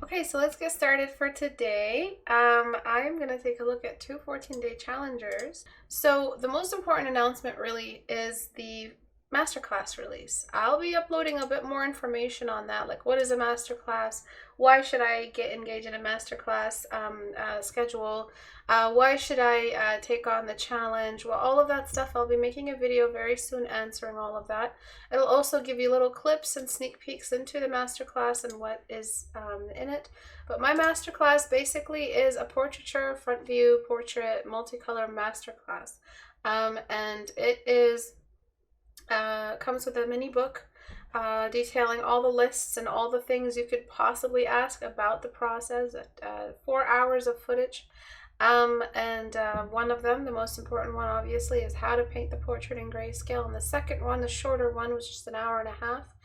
Okay, so let's get started for today. I'm going to take a look at two 14-day challengers. So the most important announcement really is the masterclass release. I'll be uploading a bit more information on that, like what is a masterclass, why should I get engaged in a masterclass schedule, why should I take on the challenge. Well, all of that stuff, I'll be making a video very soon answering all of that. It'll also give you little clips and sneak peeks into the masterclass and what is in it. But my masterclass basically is a portraiture, front view, portrait, multicolor masterclass. And it is comes with a mini book detailing all the lists and all the things you could possibly ask about the process. 4 hours of footage. And one of them, the most important one obviously, is how to paint the portrait in grayscale. And the second one, the shorter one, which is an hour and a half,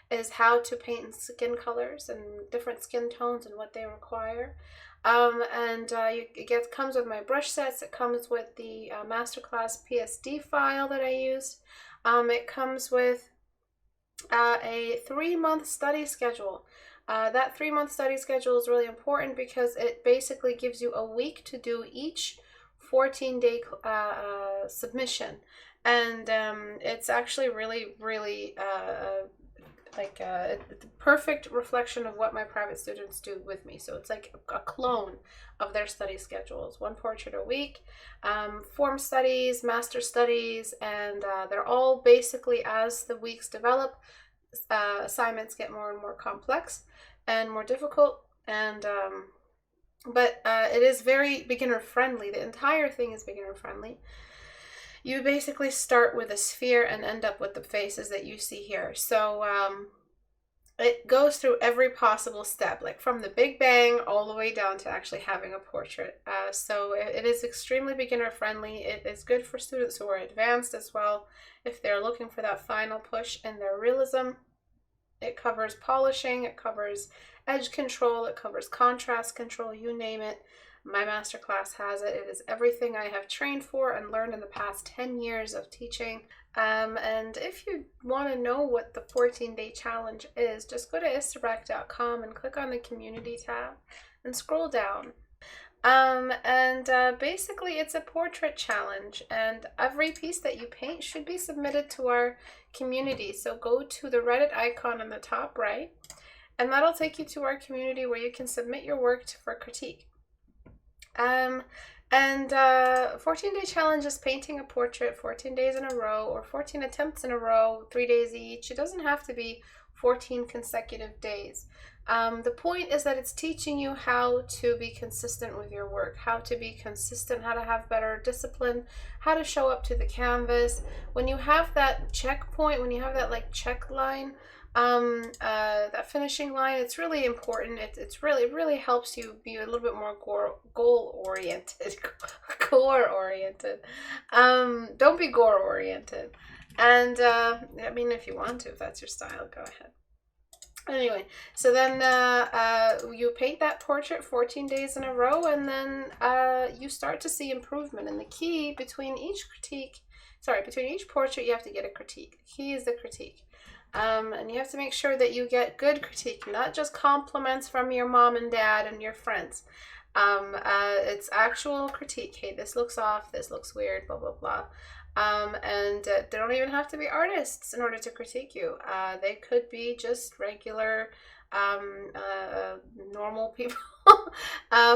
is how to paint in skin colors and different skin tones and what they require. It comes with my brush sets. It comes with the masterclass PSD file that I used. It comes with a 3-month study schedule. That 3-month study schedule is really important because it basically gives you a week to do each 14-day submission. And it's actually really the perfect reflection of what my private students do with me. So it's like a clone of their study schedules. 1 portrait a week, form studies, master studies, and they're all basically, as the weeks develop, assignments get more and more complex and more difficult, and but it is very beginner friendly. The entire thing is beginner friendly. You basically start with a sphere and end up with the faces that you see here. So it goes through every possible step, like from the Big Bang all the way down to actually having a portrait. So it is extremely beginner friendly. It is good for students who are advanced as well, if they're looking for that final push in their realism. It covers polishing, it covers edge control, it covers contrast control, you name it. My masterclass has it. It is everything I have trained for and learned in the past 10 years of teaching. And if you want to know what the 14-day challenge is, just go to istebrak.com and click on the community tab and scroll down. Basically it's a portrait challenge, and every piece that you paint should be submitted to our community. So go to the Reddit icon on the top right, and that'll take you to our community where you can submit your work for critique. 14-day challenge is painting a portrait 14 days in a row, or 14 attempts in a row, 3 days each. It doesn't have to be 14 consecutive days. The point is that it's teaching you how to be consistent with your work, how to be consistent, how to have better discipline, how to show up to the canvas. When you have that checkpoint, when you have that like check line, that finishing line, it's really important. It really helps you be a little bit more goal oriented. Gore oriented. Don't be gore oriented. And I mean, if you want to, if that's your style, go ahead. Anyway, so then you paint that portrait 14 days in a row, and then you start to see improvement. And the key between each portrait, you have to get a critique. The key is the critique. And you have to make sure that you get good critique, not just compliments from your mom and dad and your friends. It's actual critique. Hey, this looks off, this looks weird, blah, blah, blah. They don't even have to be artists in order to critique you. They could be just regular, normal people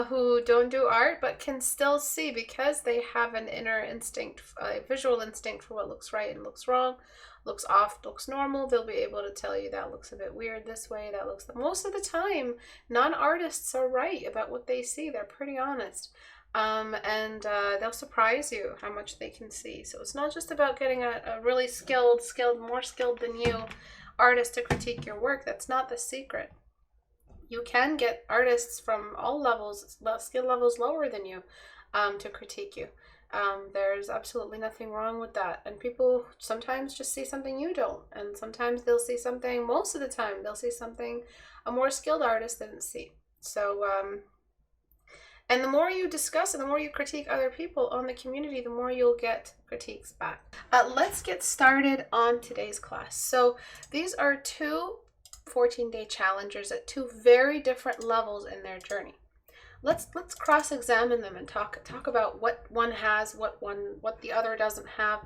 who don't do art but can still see, because they have an inner instinct, a visual instinct for what looks right and looks wrong, looks off, looks normal. They'll be able to tell you that looks a bit weird this way, that looks... Most of the time, non-artists are right about what they see. They're pretty honest. They'll surprise you how much they can see. So it's not just about getting a really more skilled than you artist to critique your work. That's not the secret. You can get artists from all levels, skill levels lower than you, to critique you. There's absolutely nothing wrong with that. And people sometimes just see something you don't. And sometimes they'll see something, most of the time, they'll see something a more skilled artist didn't see. So, and the more you discuss and the more you critique other people on the community, the more you'll get critiques back. Let's get started on today's class. So these are two 14-day challengers at two very different levels in their journey. Let's cross-examine them and talk about what one has, what the other doesn't have,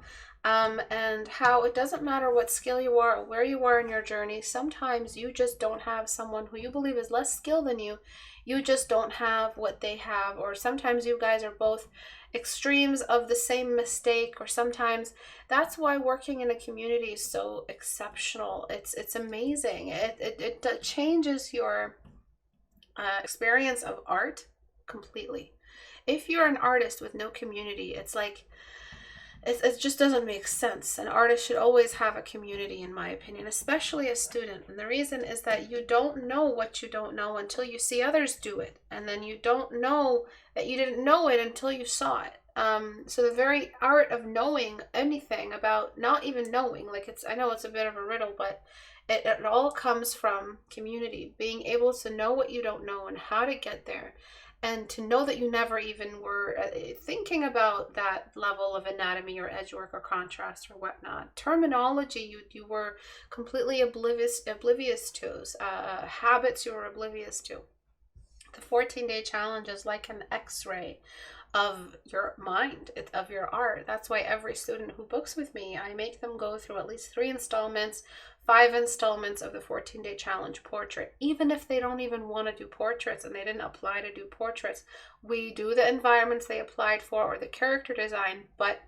and how it doesn't matter what skill you are or where you are in your journey. Sometimes you just don't have someone who you believe is less skilled than you. You just don't have what they have, or sometimes you guys are both extremes of the same mistake, or sometimes that's why working in a community is so exceptional. It's amazing. It changes your experience of art completely. If you're an artist with no community, it's like it just doesn't make sense. An artist should always have a community, in my opinion, especially a student. And the reason is that you don't know what you don't know until you see others do it, and then you don't know that you didn't know it until you saw it. So the very art of knowing anything about not even knowing, like I know it's a bit of a riddle, but it all comes from community, being able to know what you don't know and how to get there, and to know that you never even were thinking about that level of anatomy or edge work or contrast or whatnot. Terminology you were completely oblivious to, habits you were oblivious to. The 14-day challenge is like an x-ray of your mind, of your art. That's why every student who books with me, I make them go through at least 3 installments, 5 installments of the 14-day challenge portrait. Even if they don't even want to do portraits and they didn't apply to do portraits, we do the environments they applied for or the character design, but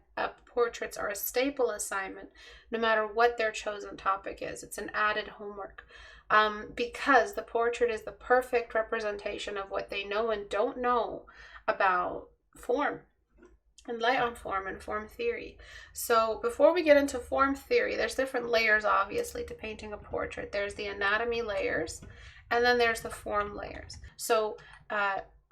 portraits are a staple assignment no matter what their chosen topic is. It's an added homework. Because the portrait is the perfect representation of what they know and don't know about form and light on form and form theory. So before we get into form theory, there's different layers obviously to painting a portrait. There's the anatomy layers, and then there's the form layers. So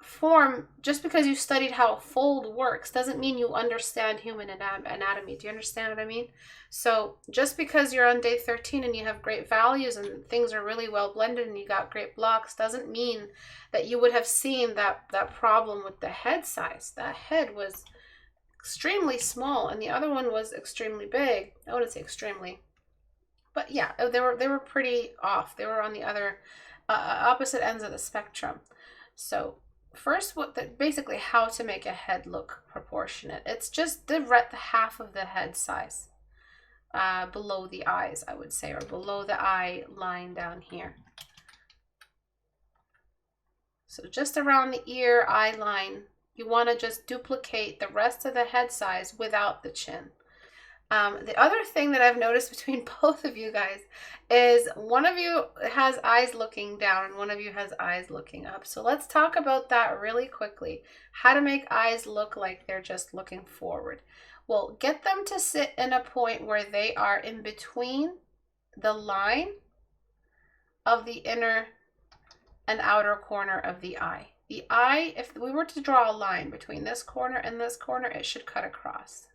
form, just because you studied how a fold works doesn't mean you understand human anatomy. Do you understand what I mean? So just because you're on day 13 and you have great values and things are really well blended and you got great blocks doesn't mean that you would have seen that problem with the head size. That head was extremely small and the other one was extremely big. I wouldn't say extremely, but yeah, they were pretty off. They were on the other opposite ends of the spectrum. So first, basically how to make a head look proportionate. It's just the half of the head size below the eyes, I would say, or below the eye line down here. So just around the ear eye line, you want to just duplicate the rest of the head size without the chin. The other thing that I've noticed between both of you guys is one of you has eyes looking down and one of you has eyes looking up. So let's talk about that really quickly. How to make eyes look like they're just looking forward. Well, get them to sit in a point where they are in between the line of the inner and outer corner of the eye. The eye, if we were to draw a line between this corner and this corner, it should cut across.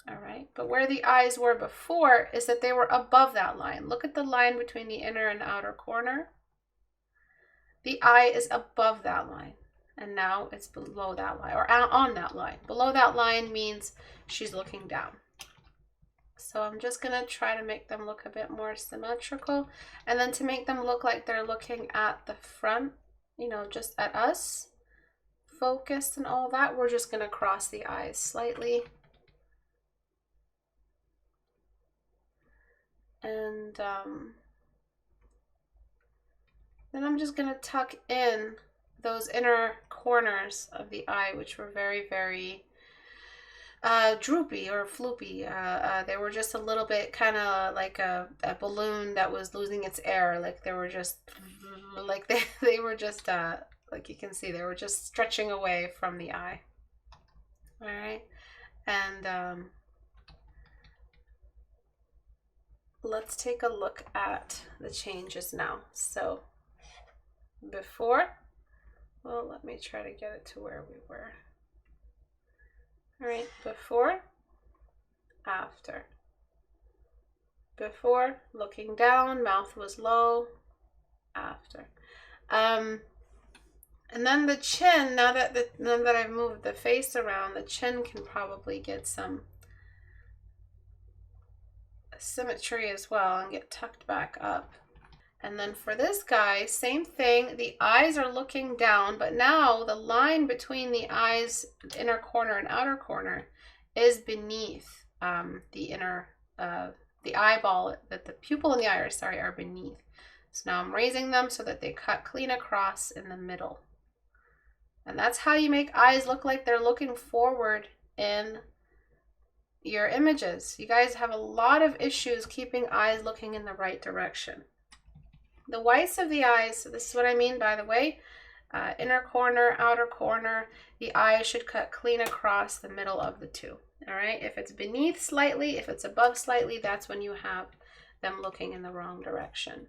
All right, but where the eyes were before is that they were above that line. Look at the line between the inner and outer corner. The eye is above that line, and now it's below that line, or on that line. Below that line means she's looking down. So I'm just gonna try to make them look a bit more symmetrical, and then to make them look like they're looking at the front, you know, just at us, focused and all that, we're just gonna cross the eyes slightly. And then I'm just going to tuck in those inner corners of the eye, which were very, very droopy or floopy. They were just a little bit kind of like a balloon that was losing its air. Like they were just, like they were just, like you can see, they were just stretching away from the eye. All right. And let's take a look at the changes now. So before, well, let me try to get it to where we were. All right, before, after. Before, looking down, mouth was low, after. And then the chin, now that I've moved the face around, the chin can probably get some symmetry as well and get tucked back up. And then for this guy, same thing. The eyes are looking down, but now the line between the eyes, inner corner and outer corner, is beneath the eyeball, that the pupil and the iris, are beneath. So now I'm raising them so that they cut clean across in the middle. And that's how you make eyes look like they're looking forward in your images. You guys have a lot of issues keeping eyes looking in the right direction. The whites of the eyes, so this is what I mean, by the way, inner corner, outer corner, the eye should cut clean across the middle of the two. All right, if it's beneath slightly, if it's above slightly, that's when you have them looking in the wrong direction.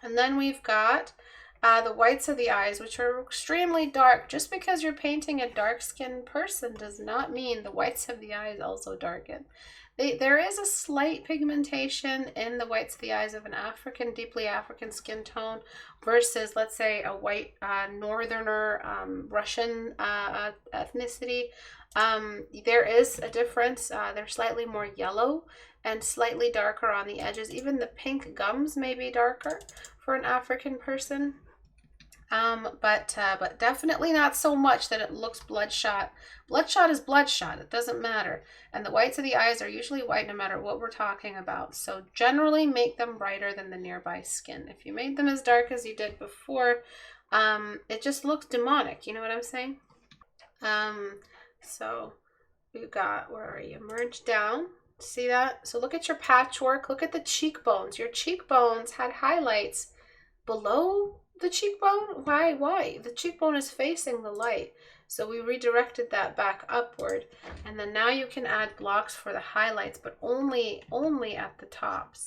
And then we've got the whites of the eyes, which are extremely dark. Just because you're painting a dark-skinned person does not mean the whites of the eyes also darken. There is a slight pigmentation in the whites of the eyes of an African, deeply African skin tone versus, let's say, a white northerner Russian ethnicity. There is a difference. They're slightly more yellow and slightly darker on the edges. Even the pink gums may be darker for an African person. But definitely not so much that it looks bloodshot. Bloodshot is bloodshot. It doesn't matter. And the whites of the eyes are usually white no matter what we're talking about. So generally make them brighter than the nearby skin. If you made them as dark as you did before, it just looks demonic. You know what I'm saying? So we've got, where are you? Merge down. See that? So look at your patchwork. Look at the cheekbones. Your cheekbones had highlights below the cheekbone. Why? The cheekbone is facing the light, so we redirected that back upward, and then now you can add blocks for the highlights, but only at the tops,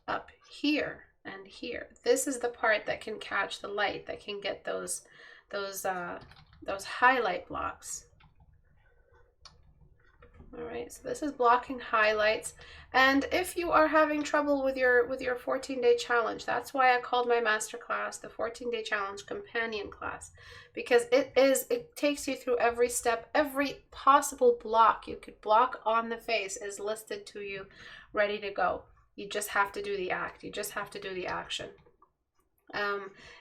up here and here. This is the part that can catch the light, that can get those highlight blocks. All right, so this is blocking highlights. And if you are having trouble with your 14-day challenge, that's why I called my masterclass the 14-day challenge companion class, because it takes you through every step. Every possible block you could block on the face is listed to you, ready to go. You just have to do the act. You just have to do the action.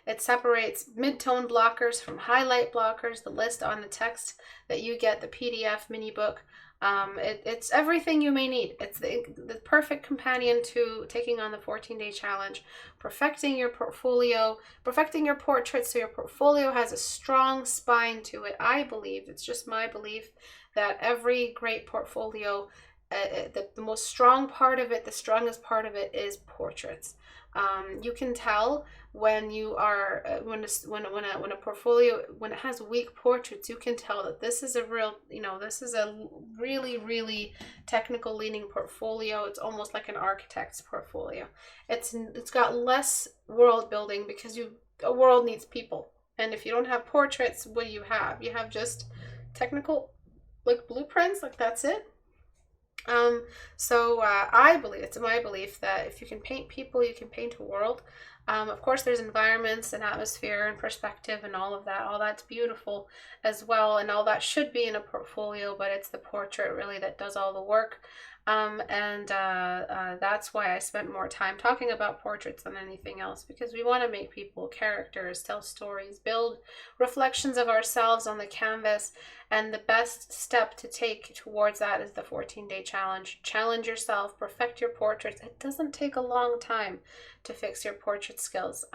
It separates mid-tone blockers from highlight blockers, the list on the text that you get, the PDF mini book. It's everything you may need. It's the perfect companion to taking on the 14-day challenge, perfecting your portfolio, perfecting your portrait so your portfolio has a strong spine to it. I believe, it's just my belief, that every great portfolio, the most strong part of it, the strongest part of it is portraits. You can tell when you are when a portfolio, when it has weak portraits, you can tell that this is a real, this is a really technical leaning portfolio. It's almost like an architect's portfolio. It's got less world building, because a world needs people, and if you don't have portraits, what do you have? You have just technical, like, blueprints, like, that's it. I believe, it's my belief, that if you can paint people, you can paint a world. Of course, there's environments and atmosphere and perspective and all of that. All that's beautiful as well, and all that should be in a portfolio, but it's the portrait really that does all the work. That's why I spent more time talking about portraits than anything else, because we want to make people characters, tell stories, build reflections of ourselves on the canvas, and the best step to take towards that is the 14-day challenge. Challenge yourself, perfect your portraits. It doesn't take a long time to fix your portrait skills.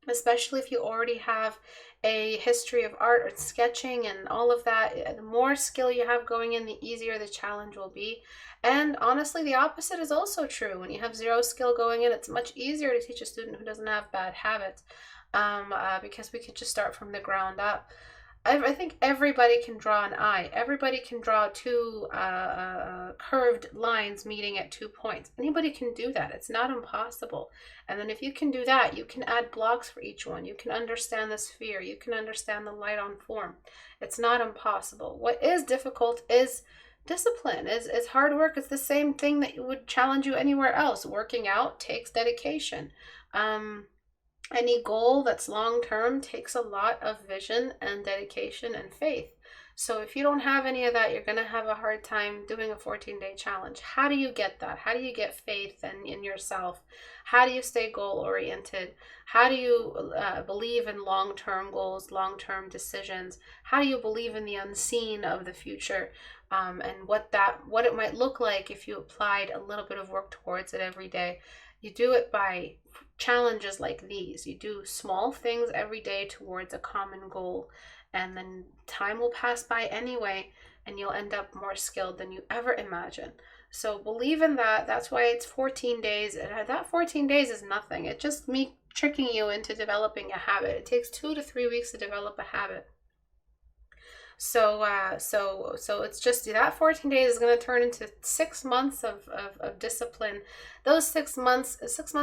Especially if you already have a history of art or sketching and all of that. The more skill you have going in, the easier the challenge will be. And honestly, the opposite is also true. When you have zero skill going in, it's much easier to teach a student who doesn't have bad habits, because we could just start from the ground up. I think everybody can draw an eye. Everybody can draw two curved lines meeting at 2 points. Anybody can do that. It's not impossible. And then if you can do that, you can add blocks for each one. You can understand the sphere. You can understand the light on form. It's not impossible. What is difficult is discipline, is hard work. It's the same thing that would challenge you anywhere else. Working out takes dedication. Any goal that's long-term takes a lot of vision and dedication and faith. So if you don't have any of that, you're going to have a hard time doing a 14-day challenge. How do you get that? How do you get faith in yourself? How do you stay goal-oriented? How do you believe in long-term goals, long-term decisions? How do you believe in the unseen of the future? And what it might look like if you applied a little bit of work towards it every day. You do it by challenges like these. You do small things every day towards a common goal, and then time will pass by anyway, and you'll end up more skilled than you ever imagined. So believe in that. That's why it's 14 days. And that 14 days is nothing. It's just me tricking you into developing a habit. It takes 2 to 3 weeks to develop a habit. So it's just that 14 days is going to turn into 6 months of discipline. Those 6 months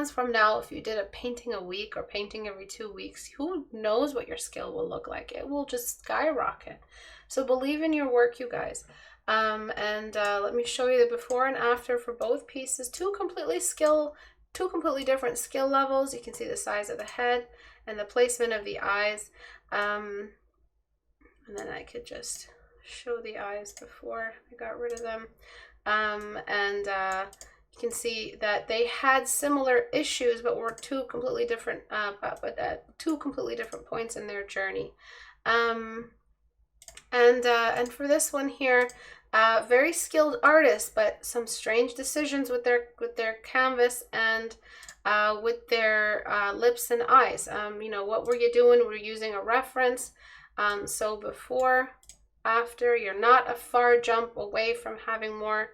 from now, if you did a painting a week or painting every 2 weeks, who knows what your skill will look like? It will just skyrocket. So believe in your work, you guys. Let me show you the before and after for both pieces. Two completely different skill levels. You can see the size of the head and the placement of the eyes. And then I could just show the eyes before I got rid of them. You can see that they had similar issues, but were two completely different points in their journey. And for this one here, very skilled artists, but some strange decisions with their canvas and with their lips and eyes. What were you doing? We're using a reference. So before, after, you're not a far jump away from having more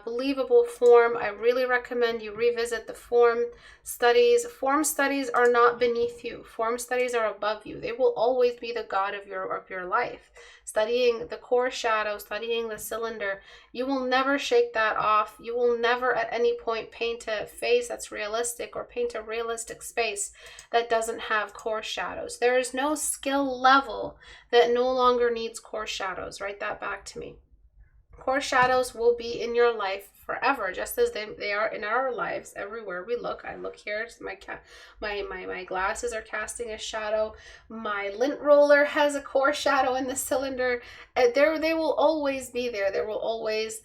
believable form. I really recommend you revisit the form studies. Form studies are not beneath you. Form studies are above you. They will always be the god of your life. Studying the core shadow, studying the cylinder, you will never shake that off. You will never at any point paint a face that's realistic or paint a realistic space that doesn't have core shadows. There is no skill level that no longer needs core shadows. Write that back to me. Core shadows will be in your life forever, just as they are in our lives everywhere we look. I look here, my glasses are casting a shadow. My lint roller has a core shadow in the cylinder. They will always be there. There will always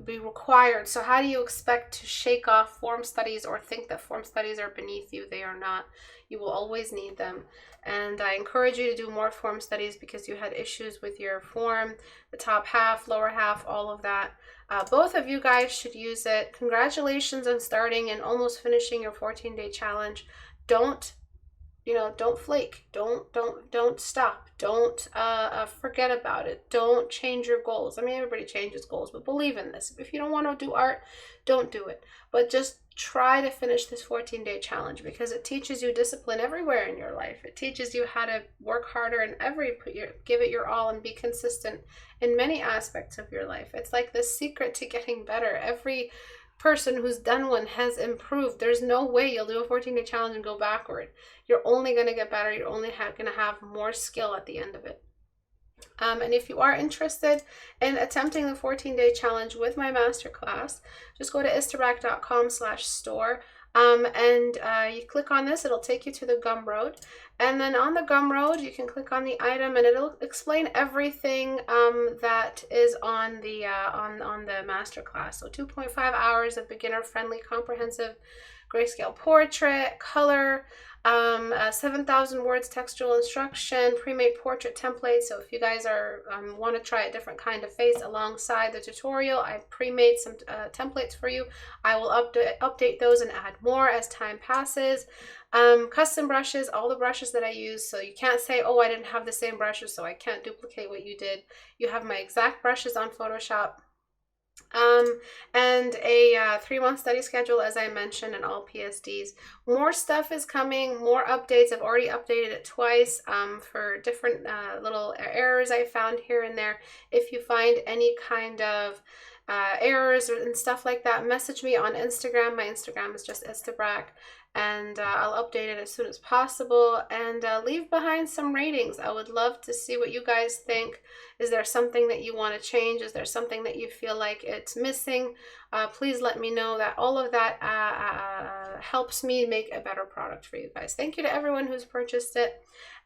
be required. So how do you expect to shake off form studies or think that form studies are beneath you? They are not. You will always need them. And I encourage you to do more form studies because you had issues with your form, the top half, lower half, all of that. Both of you guys should use it. Congratulations on starting and almost finishing your 14-day challenge. Don't flake. Don't stop. Don't forget about it. Don't change your goals. I mean, everybody changes goals, but believe in this. If you don't want to do art, don't do it. But just try to finish this 14-day challenge because it teaches you discipline everywhere in your life. It teaches you how to work harder and give it your all and be consistent in many aspects of your life. It's like the secret to getting better. Every person who's done one has improved. There's no way you'll do a 14-day challenge and go backward. You're only going to get better. You're only going to have more skill at the end of it. And if you are interested in attempting the 14-day challenge with my masterclass, just go to istebrak.com/store. You click on this, it'll take you to the Gumroad. And then on the Gumroad, you can click on the item and it'll explain everything that is on the masterclass. So 2.5 hours of beginner-friendly, comprehensive grayscale portrait, color, 7,000 words textual instruction, pre-made portrait template. So if you guys are want to try a different kind of face alongside the tutorial, I pre-made some templates for you. I will update those and add more as time passes. Custom brushes, all the brushes that I use, so you can't say, oh, I didn't have the same brushes, so I can't duplicate what you did. You have my exact brushes on Photoshop. And a 3-month study schedule, as I mentioned, and all PSDs. More stuff is coming, more updates. I've already updated it twice for different little errors I found here and there. If you find any kind of errors and stuff like that, message me on Instagram. My Instagram is just Istebrak. And I'll update it as soon as possible, and leave behind some ratings. I would love to see what you guys think. Is there something that you want to change? Is there something that you feel like it's missing? Please let me know. That all of that helps me make a better product for you guys. Thank you to everyone who's purchased it.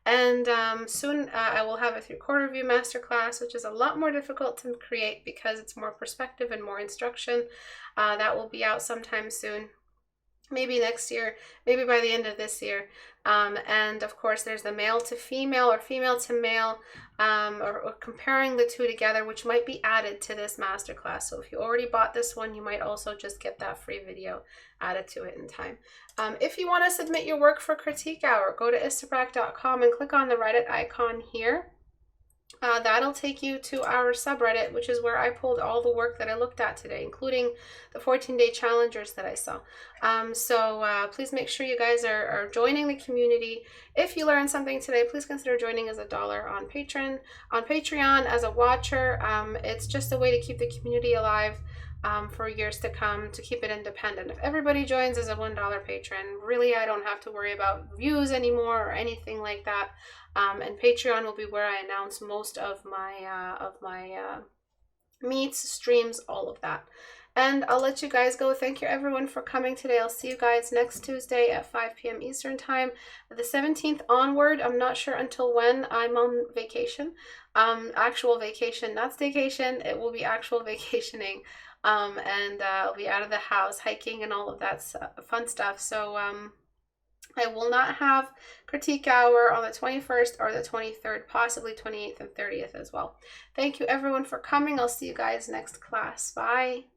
And soon I will have a 3/4 view masterclass, which is a lot more difficult to create because it's more perspective and more instruction. That will be out sometime soon. Maybe next year, maybe by the end of this year. And of course, there's the male to female or female to male, or comparing the two together, which might be added to this masterclass. So if you already bought this one, you might also just get that free video added to it in time. If you want to submit your work for Critique Hour, go to istebrak.com and click on the Reddit icon here. That'll take you to our subreddit, which is where I pulled all the work that I looked at today, including the 14-day challengers that I saw. So please make sure you guys are joining the community. If you learned something today, please consider joining as $1 on Patreon as a watcher. It's just a way to keep the community alive for years to come, to keep it independent. If everybody joins as a $1 patron, really I don't have to worry about views anymore or anything like that. And Patreon will be where I announce most of my meets, streams, all of that. And I'll let you guys go. Thank you everyone for coming today. I'll see you guys next Tuesday at 5 p.m. Eastern time. The 17th onward, I'm not sure until when I'm on vacation. Actual vacation, not staycation. It will be actual vacationing. And I'll be out of the house, hiking and all of that fun stuff. So I will not have Critique Hour on the 21st or the 23rd, possibly 28th and 30th as well. Thank you everyone for coming. I'll see you guys next class. Bye.